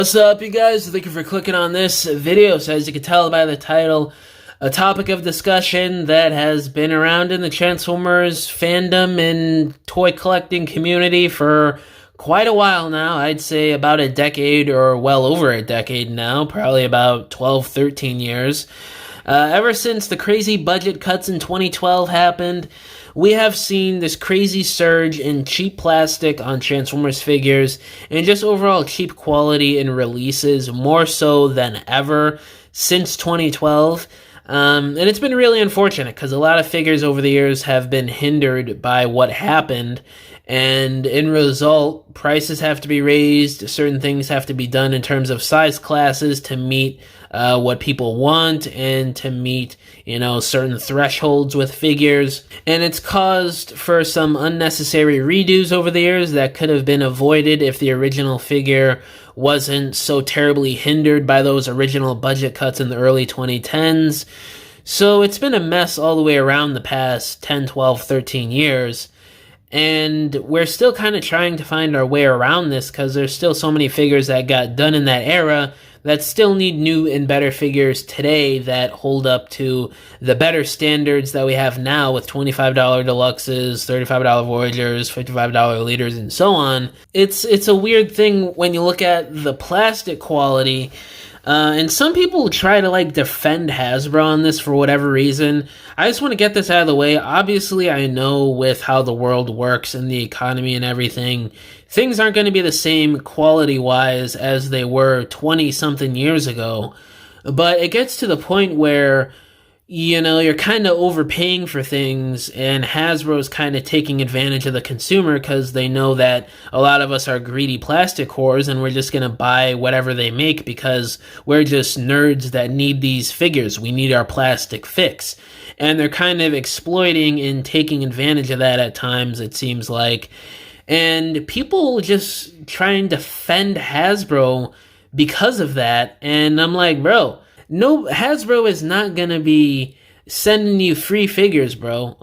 What's up, you guys? Thank you for clicking on this video. So as you can tell by the title, a topic of discussion that has been around in the Transformers fandom and toy collecting community for quite a while now. I'd say about a decade or well over a decade now, probably about 12, 13 years. Ever since the crazy budget cuts in 2012 happened, we have seen this crazy surge in cheap plastic on Transformers figures and just overall cheap quality in releases more so than ever since 2012. And it's been really unfortunate because a lot of figures over the years have been hindered by what happened. And in result, prices have to be raised, certain things have to be done in terms of size classes to meet what people want and to meet, certain thresholds with figures. And it's caused for some unnecessary redos over the years that could have been avoided if the original figure wasn't so terribly hindered by those original budget cuts in the early 2010s. So it's been a mess all the way around the past 10, 12, 13 years. And we're still kind of trying to find our way around this because there's still so many figures that got done in that era that still need new and better figures today that hold up to the better standards that we have now with $25 deluxes, $35 Voyagers, $55 liters, and so on. It's a weird thing when you look at the plastic quality. And some people try to defend Hasbro on this for whatever reason. I just want to get this out of the way. Obviously, I know with how the world works and the economy and everything, things aren't going to be the same quality-wise as they were 20-something years ago. But it gets to the point where, you're kind of overpaying for things, and Hasbro's kind of taking advantage of the consumer because they know that a lot of us are greedy plastic whores and we're just going to buy whatever they make because we're just nerds that need these figures. We need our plastic fix. And they're kind of exploiting and taking advantage of that at times, it seems like. And people just try and defend Hasbro because of that. And I'm like, bro, no, Hasbro is not gonna be sending you free figures, bro.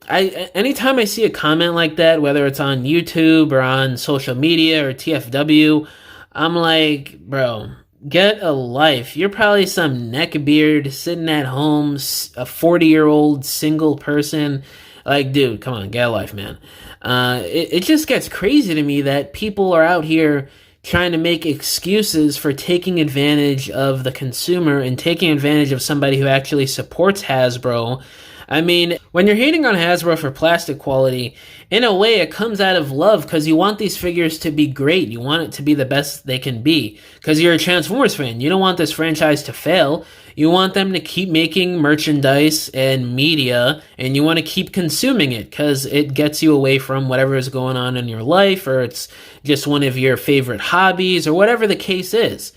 Anytime I see a comment like that, whether it's on YouTube or on social media or TFW, I'm like, bro, get a life. You're probably some neckbeard sitting at home, a 40-year-old single person. Dude, come on, get a life, man. It just gets crazy to me that people are out here trying to make excuses for taking advantage of the consumer and taking advantage of somebody who actually supports Hasbro. I mean, when you're hating on Hasbro for plastic quality, in a way it comes out of love because you want these figures to be great. You want it to be the best they can be because you're a Transformers fan. You don't want this franchise to fail. You want them to keep making merchandise and media, and you want to keep consuming it because it gets you away from whatever is going on in your life, or it's just one of your favorite hobbies, or whatever the case is.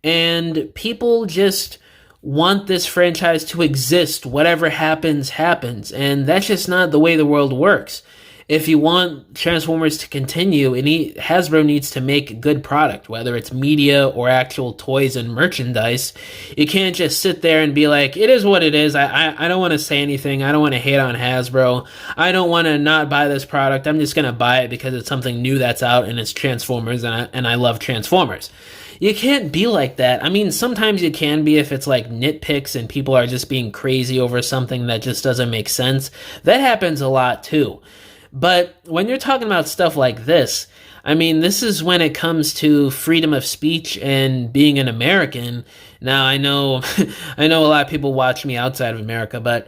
And people just want this franchise to exist. Whatever happens, happens. And that's just not the way the world works. If you want Transformers to continue, Hasbro needs to make good product, whether it's media or actual toys and merchandise. You can't just sit there and be like, it is what it is. I don't want to say anything. I don't want to hate on Hasbro. I don't want to not buy this product. I'm just going to buy it because it's something new that's out and it's Transformers and I love Transformers. You can't be like that. I mean, sometimes you can be if it's nitpicks and people are just being crazy over something that just doesn't make sense. That happens a lot too. But when you're talking about stuff like this, I mean, this is when it comes to freedom of speech and being an American. Now, I know a lot of people watch me outside of America, but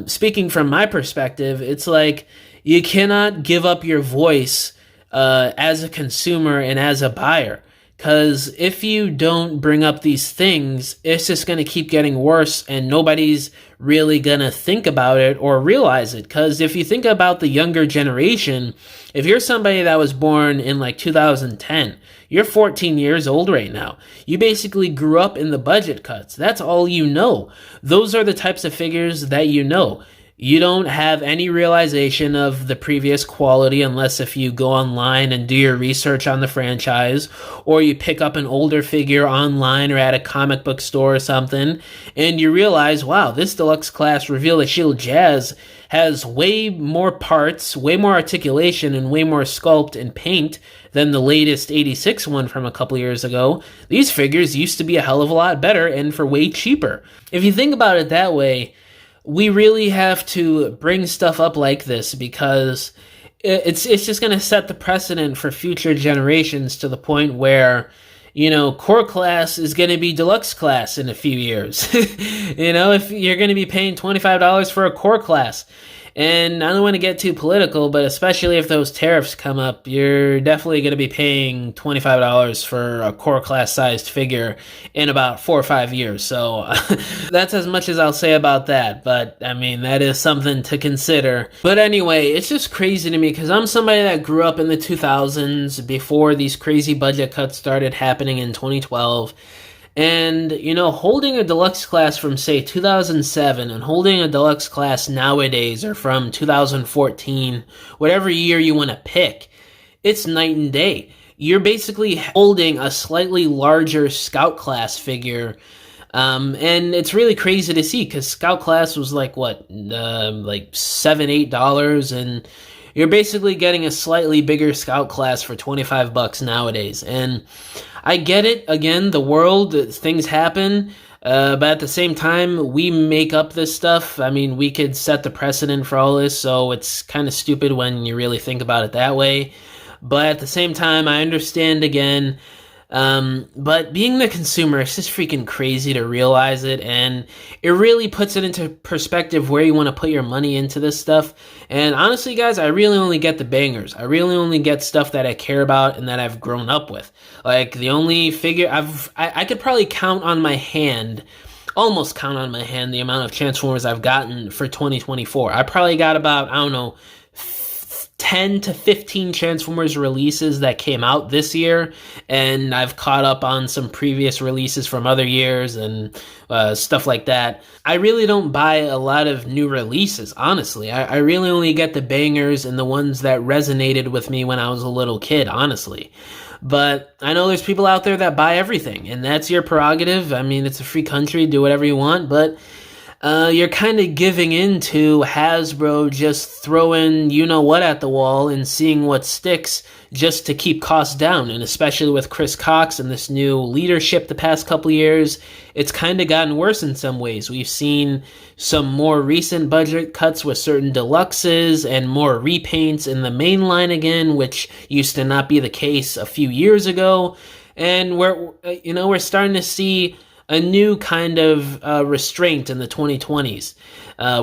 speaking from my perspective, it's like you cannot give up your voice as a consumer and as a buyer. Because if you don't bring up these things, it's just going to keep getting worse and nobody's really going to think about it or realize it. Because if you think about the younger generation, if you're somebody that was born in 2010, you're 14 years old right now. You basically grew up in the budget cuts. That's all you know. Those are the types of figures that you know. You don't have any realization of the previous quality unless if you go online and do your research on the franchise, or you pick up an older figure online or at a comic book store or something, and you realize, wow, this deluxe class Reveal the Shield Jazz has way more parts, way more articulation, and way more sculpt and paint than the latest 86 one from a couple years ago. These figures used to be a hell of a lot better and for way cheaper. If you think about it that way, we really have to bring stuff up like this because it's just going to set the precedent for future generations to the point where, you know, core class is going to be deluxe class in a few years. You know, if you're going to be paying $25 for a core class. And I don't want to get too political, but especially if those tariffs come up, you're definitely going to be paying $25 for a core class sized figure in about 4 or 5 years. So that's as much as I'll say about that. But I mean, that is something to consider. But anyway, it's just crazy to me because I'm somebody that grew up in the 2000s before these crazy budget cuts started happening in 2012. And, you know, holding a deluxe class from, say, 2007 and holding a deluxe class nowadays or from 2014, whatever year you want to pick, it's night and day. You're basically holding a slightly larger Scout class figure. And it's really crazy to see because Scout class was like, what, like $7, $8, and you're basically getting a slightly bigger Scout class for $25 nowadays. And I get it. Again, the world, things happen. But at the same time, we make up this stuff. I mean, we could set the precedent for all this, so it's kind of stupid when you really think about it that way. But at the same time, I understand again. But being the consumer, it's just freaking crazy to realize it, and it really puts it into perspective where you want to put your money into this stuff. And honestly, guys, I really only get the bangers. I really only get stuff that I care about and that I've grown up with. Like, the only figure I could probably count on my hand, almost count on my hand, the amount of Transformers I've gotten for 2024. I probably got about, I don't know, 10 to 15 Transformers releases that came out this year, and I've caught up on some previous releases from other years and stuff like that. I really don't buy a lot of new releases, honestly. I really only get the bangers and the ones that resonated with me when I was a little kid, honestly. But I know there's people out there that buy everything, and that's your prerogative. I mean, it's a free country, do whatever you want, but you're kind of giving in to Hasbro just throwing you-know-what at the wall and seeing what sticks just to keep costs down. And especially with Chris Cox and this new leadership the past couple years, it's kind of gotten worse in some ways. We've seen some more recent budget cuts with certain deluxes and more repaints in the main line again, which used to not be the case a few years ago. And we're starting to see a new kind of restraint in the 2020s,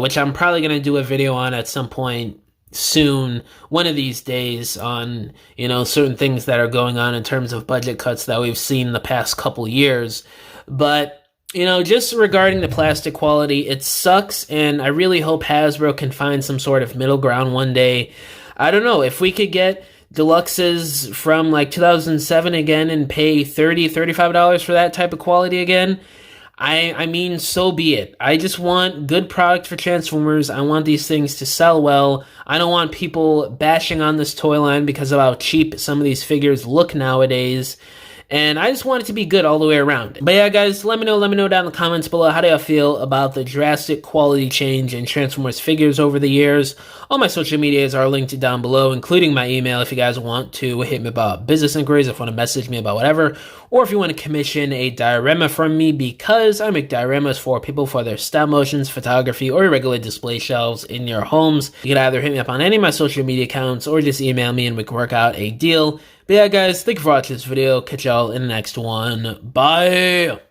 which I'm probably going to do a video on at some point soon, one of these days, on, you know, certain things that are going on in terms of budget cuts that we've seen the past couple years. But, you know, just regarding the plastic quality, it sucks, and I really hope Hasbro can find some sort of middle ground one day. I don't know, if we could get deluxes from like 2007 again and pay $30, $35 for that type of quality again, I mean, so be it. I just want good product for Transformers. I want these things to sell well. I don't want people bashing on this toy line because of how cheap some of these figures look nowadays. And I just want it to be good all the way around. But yeah, guys, let me know down in the comments below, how do y'all feel about the drastic quality change in Transformers figures over the years? All my social medias are linked down below, including my email if you guys want to hit me about business inquiries, if you want to message me about whatever, or if you want to commission a diorama from me, because I make dioramas for people for their stop motions, photography, or irregular display shelves in your homes. You can either hit me up on any of my social media accounts or just email me and we can work out a deal. But yeah, guys, thank you for watching this video. Catch y'all in the next one. Bye!